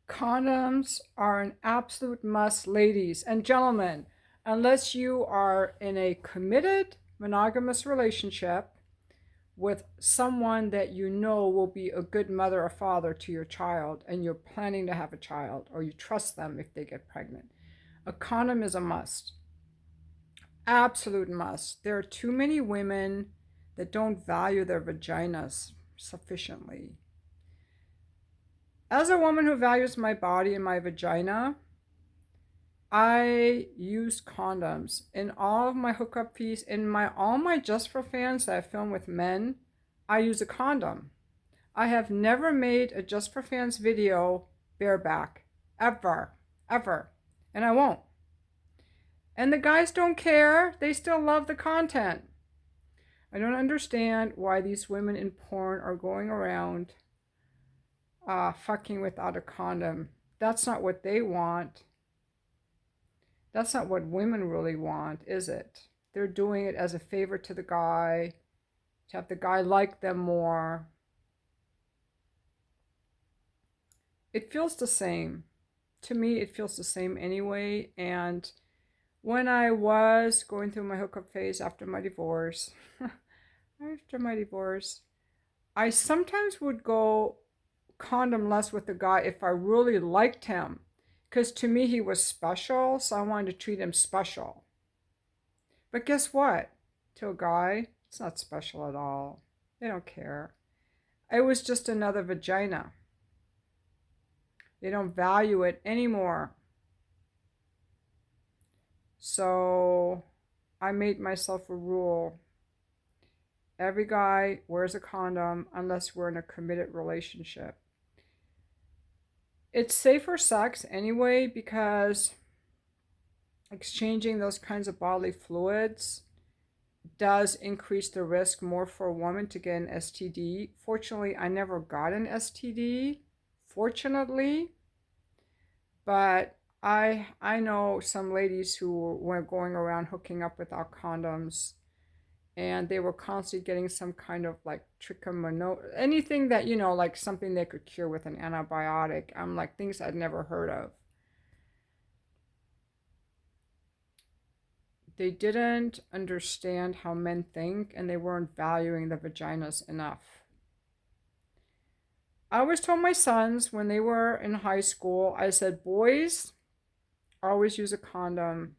Condoms are an absolute must, ladies and gentlemen, unless you are in a committed monogamous relationship with someone that you know will be a good mother or father to your child, and you're planning to have a child, or you trust them if they get pregnant. A condom is a must. Absolute must. There are too many women that don't value their vaginas sufficiently. As a woman who values my body and my vagina, I use condoms in all of my hookup fees. In my all my Just for Fans that I film with men, I use a condom. I have never made a Just for Fans video bareback, ever, ever, and I won't. And the guys don't care. They still love the content. I don't understand why these women in porn are going around fucking without a condom. That's not what they want. That's not what women really want, is it? They're doing it as a favor to the guy, to have the guy like them more. It feels the same. To me, it feels the same anyway. And when I was going through my hookup phase after my divorce, I sometimes would go condomless with the guy if I really liked him. Because to me, he was special, so I wanted to treat him special. But guess what? To a guy, it's not special at all. They don't care. It was just another vagina. They don't value it anymore. So I made myself a rule. Every guy wears a condom unless we're in a committed relationship. It's safer sex anyway because exchanging those kinds of bodily fluids does increase the risk more for a woman to get an STD. Fortunately, I never got an STD, fortunately, but I know some ladies who were going around hooking up without condoms, and they were constantly getting some kind of like trichomono, anything that, like something they could cure with an antibiotic. I'm like, things I'd never heard of. They didn't understand how men think, and they weren't valuing the vaginas enough. I always told my sons when they were in high school, I said, boys, always use a condom,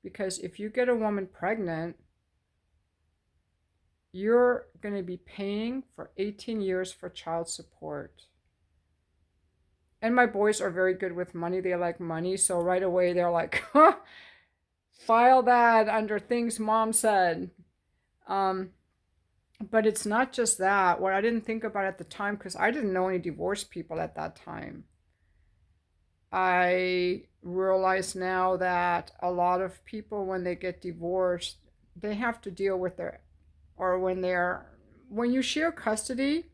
because if you get a woman pregnant, you're going to be paying for 18 years for child support. And my boys are very good with money. They like money. So right away they're like, huh, file that under things mom said. But it's not just that. What I didn't think about at the time, because I didn't know any divorced people at that time. I realize now that a lot of people, when they get divorced, they have to deal with their, or when you share custody,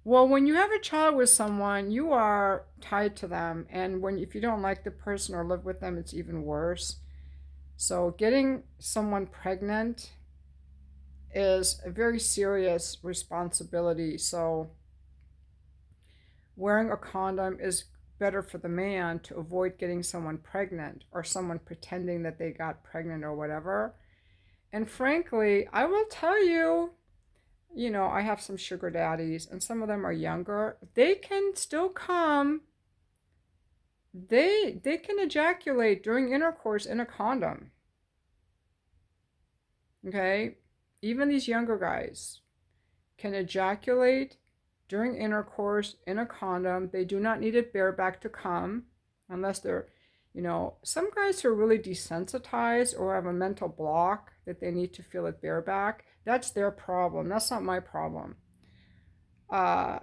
well, when you have a child with someone, you are tied to them. And if you don't like the person or live with them, it's even worse. So getting someone pregnant is a very serious responsibility. So wearing a condom is better for the man to avoid getting someone pregnant, or someone pretending that they got pregnant or whatever. And frankly, I will tell you, I have some sugar daddies, and some of them are younger. They can still come. They can ejaculate during intercourse in a condom. Okay? Even these younger guys can ejaculate during intercourse in a condom. They do not need it bareback to come, unless they're, some guys who are really desensitized or have a mental block that they need to feel it bareback. That's their problem. That's not my problem. Uh,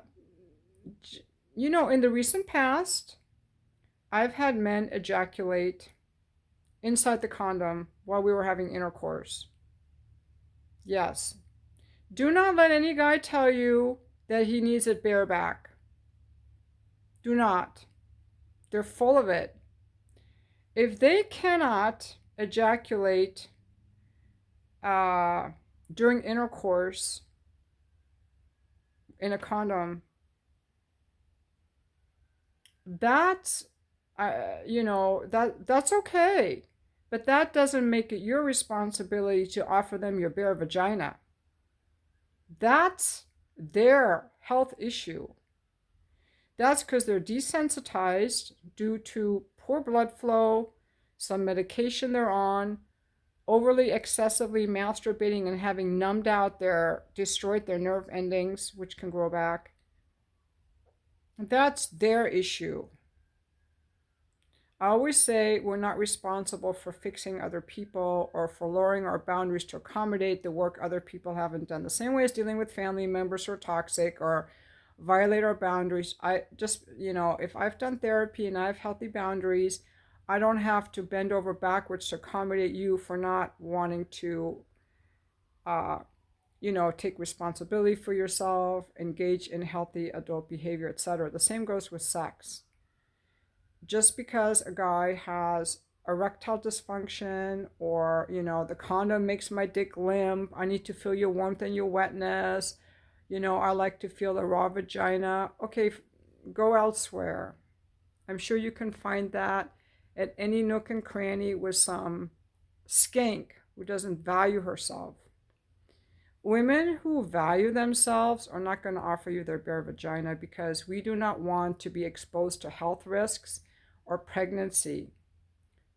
in the recent past, I've had men ejaculate inside the condom while we were having intercourse. Yes. Do not let any guy tell you that he needs it bareback. Do not. They're full of it. If they cannot ejaculate during intercourse in a condom, that's, that's okay. But that doesn't make it your responsibility to offer them your bare vagina. That's their health issue. That's because they're desensitized due to poor blood flow, some medication they're on, overly excessively masturbating and having numbed out destroyed their nerve endings, which can grow back. That's their issue. I always say we're not responsible for fixing other people or for lowering our boundaries to accommodate the work other people haven't done. The same way as dealing with family members who are toxic or violate our boundaries. I just, if I've done therapy and I have healthy boundaries, I don't have to bend over backwards to accommodate you for not wanting to, take responsibility for yourself, engage in healthy adult behavior, etc. The same goes with sex. Just because a guy has erectile dysfunction or, the condom makes my dick limp, I need to feel your warmth and your wetness, I like to feel the raw vagina. Okay, go elsewhere. I'm sure you can find that at any nook and cranny with some skank who doesn't value herself. Women who value themselves are not going to offer you their bare vagina because we do not want to be exposed to health risks or pregnancy.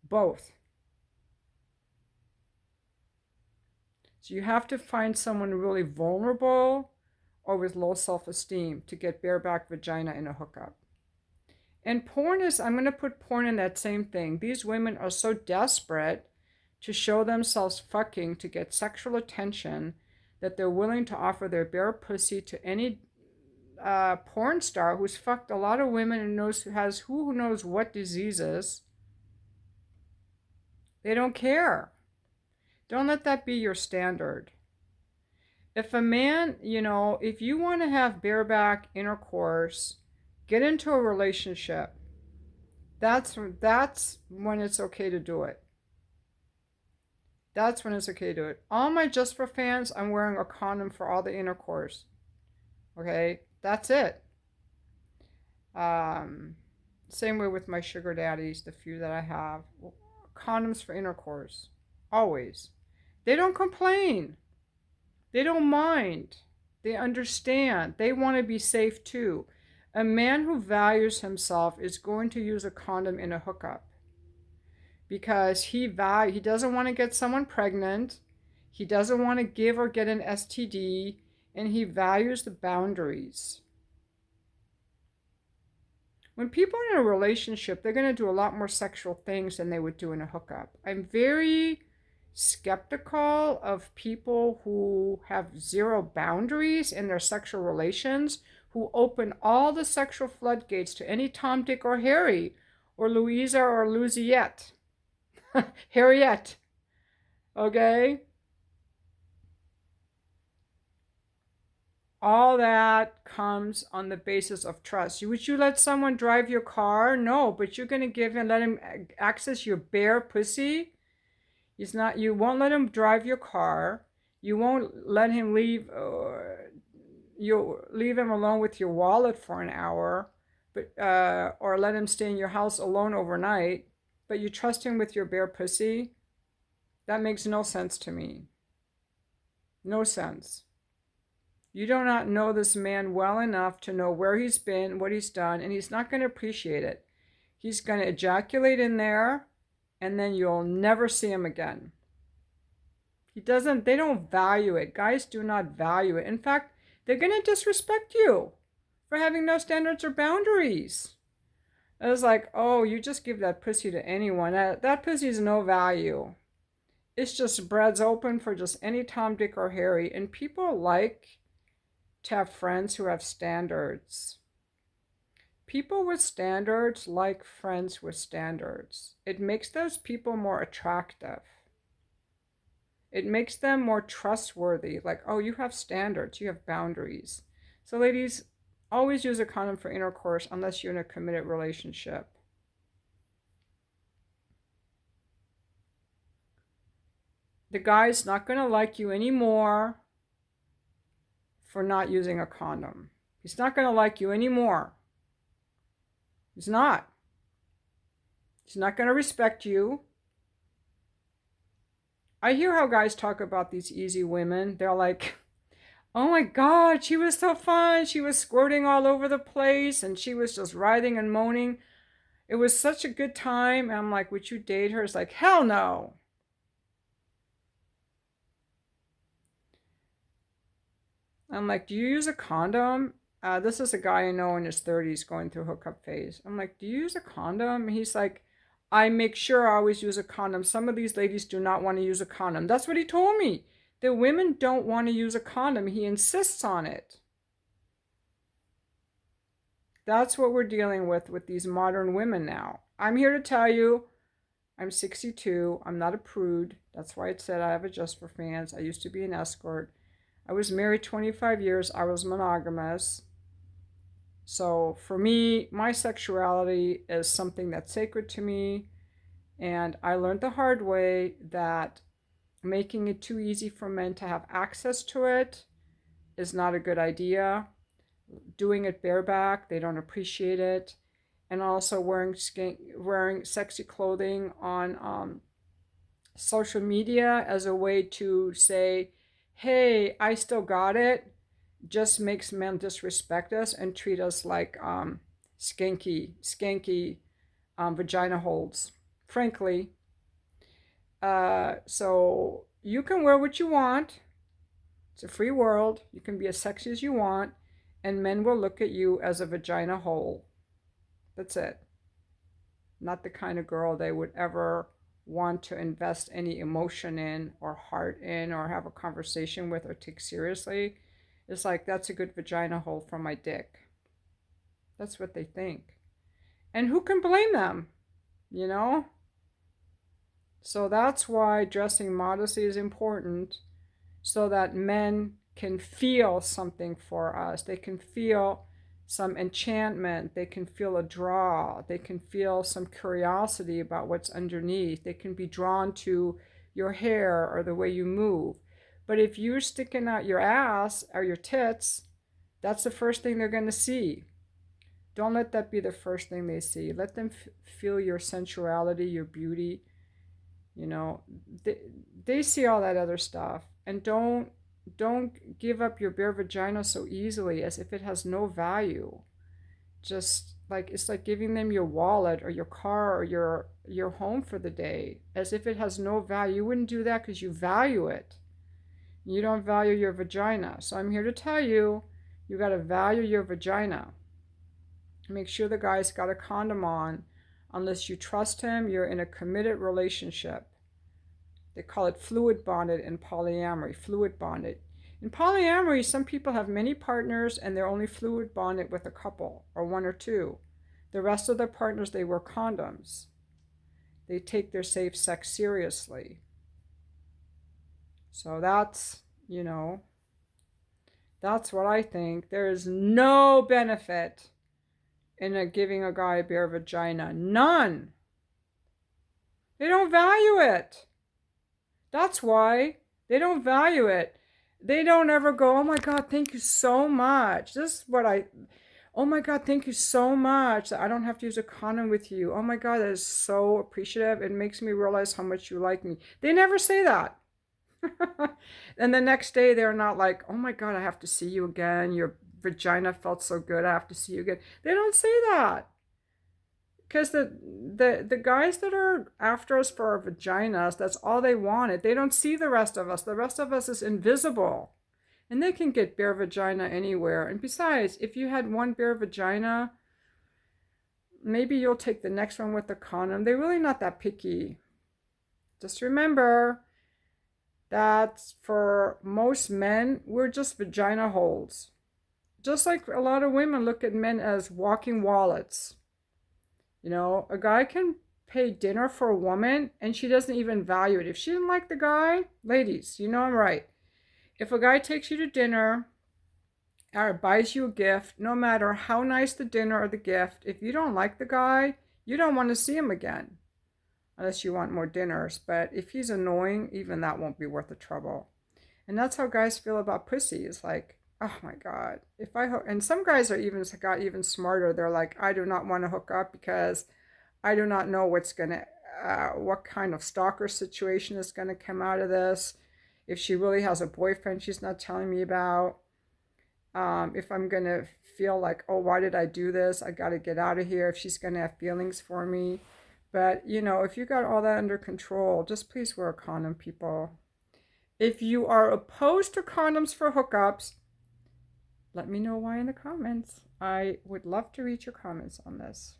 Both. So you have to find someone really vulnerable or with low self-esteem to get bareback vagina in a hookup. And porn is, I'm going to put porn in that same thing. These women are so desperate to show themselves fucking to get sexual attention that they're willing to offer their bare pussy to any porn star who's fucked a lot of women and has who knows what diseases. They don't care. Don't let that be your standard. If a man, if you want to have bareback intercourse, get into a relationship. That's when it's okay to do it. That's when it's okay to do it. All my Just for fans, I'm wearing a condom for all the intercourse. Okay, that's it. Same way with my sugar daddies, the few that I have. Condoms for intercourse. Always. They don't complain. They don't mind. They understand. They want to be safe too. A man who values himself is going to use a condom in a hookup because he doesn't want to get someone pregnant. He doesn't want to give or get an STD, and he values the boundaries. When people are in a relationship, they're going to do a lot more sexual things than they would do in a hookup. I'm very skeptical of people who have zero boundaries in their sexual relations, who open all the sexual floodgates to any Tom, Dick, or Harry, or Louisa or Luziette. Harriet. Okay? All that comes on the basis of trust. Would you let someone drive your car? No, but you're going to let him access your bare pussy? You won't let him drive your car. You won't let him leave. You'll leave him alone with your wallet for an hour, or let him stay in your house alone overnight. But you trust him with your bare pussy? That makes no sense to me. No sense. You do not know this man well enough to know where he's been, what he's done, and he's not going to appreciate it. He's going to ejaculate in there, and then you'll never see him again. They don't value it. Guys do not value it. In fact, they're going to disrespect you for having no standards or boundaries. It's like, oh, you just give that pussy to anyone. That pussy's no value. It's just breads open for just any Tom, Dick, or Harry. And people like to have friends who have standards. People with standards like friends with standards. It makes those people more attractive. It makes them more trustworthy. Like, oh, you have standards, you have boundaries. So ladies, always use a condom for intercourse unless you're in a committed relationship. The guy's not going to like you anymore for not using a condom. He's not going to like you anymore. He's not. He's not going to respect you. I hear how guys talk about these easy women. They're like, oh my God, she was so fun. She was squirting all over the place and she was just writhing and moaning. It was such a good time. And I'm like, would you date her? It's like, hell no. I'm like, do you use a condom? This is a guy I know in his 30s going through hookup phase. I'm like, do you use a condom? And he's like, I make sure I always use a condom. Some of these ladies do not want to use a condom. That's what he told me. The women don't want to use a condom. He insists on it. That's what we're dealing with these modern women now. I'm here to tell you, I'm 62. I'm not a prude. That's why it said I have a just for fans. I used to be an escort. I was married 25 years. I was monogamous. So for me, my sexuality is something that's sacred to me. And I learned the hard way that making it too easy for men to have access to it is not a good idea. Doing it bareback, they don't appreciate it. And also wearing sexy clothing on social media as a way to say, hey, I still got it, just makes men disrespect us and treat us like skanky vagina holes, frankly. So you can wear what you want. It's a free world. You can be as sexy as you want, and men will look at you as a vagina hole. That's it. Not the kind of girl they would ever want to invest any emotion in or heart in or have a conversation with or take seriously. It's like, that's a good vagina hole for my dick. That's what they think. And who can blame them? You know? So that's why dressing modesty is important, so that men can feel something for us. They can feel some enchantment. They can feel a draw. They can feel some curiosity about what's underneath. They can be drawn to your hair or the way you move. But if you're sticking out your ass or your tits, that's the first thing they're going to see. Don't let that be the first thing they see. Let them feel your sensuality, your beauty. You know, they see all that other stuff. And don't give up your bare vagina so easily, as if it has no value. Just like, it's like giving them your wallet or your car or your home for the day, as if it has no value. You wouldn't do that because you value it. You don't value your vagina. So I'm here to tell you, you got to value your vagina. Make sure the guy's got a condom on. Unless you trust him, you're in a committed relationship. They call it fluid bonded in polyamory. Fluid bonded. In polyamory, some people have many partners and they're only fluid bonded with a couple or one or two. The rest of their partners, they wear condoms. They take their safe sex seriously. So that's, that's what I think. There is no benefit in giving a guy a bare vagina. None. They don't value it. That's why they don't value it. They don't ever go, oh my God, thank you so much. This is what oh my God, thank you so much that I don't have to use a condom with you. Oh my God, that is so appreciative. It makes me realize how much you like me. They never say that. And the next day they're not like, oh my God, I have to see you again. Your vagina felt so good. I have to see you again. They don't say that. Because the guys that are after us for our vaginas, that's all they wanted. They don't see the rest of us. The rest of us is invisible. And they can get bare vagina anywhere. And besides, if you had one bare vagina, maybe you'll take the next one with the condom. They're really not that picky. Just remember that for most men, we're just vagina holes. Just like a lot of women look at men as walking wallets. A guy can pay dinner for a woman and she doesn't even value it. If she didn't like the guy, ladies, I'm right. If a guy takes you to dinner or buys you a gift, no matter how nice the dinner or the gift, if you don't like the guy, you don't want to see him again. Unless you want more dinners. But if he's annoying, even that won't be worth the trouble. And that's how guys feel about pussy. It's like, oh my God, if I hook, and some guys are even got even smarter. They're like, I do not want to hook up because I do not know what kind of stalker situation is gonna come out of this. If she really has a boyfriend she's not telling me about. If I'm gonna feel like, oh, why did I do this? I gotta get out of here. If she's gonna have feelings for me. But, if you got all that under control, just please wear a condom, people. If you are opposed to condoms for hookups, let me know why in the comments. I would love to read your comments on this.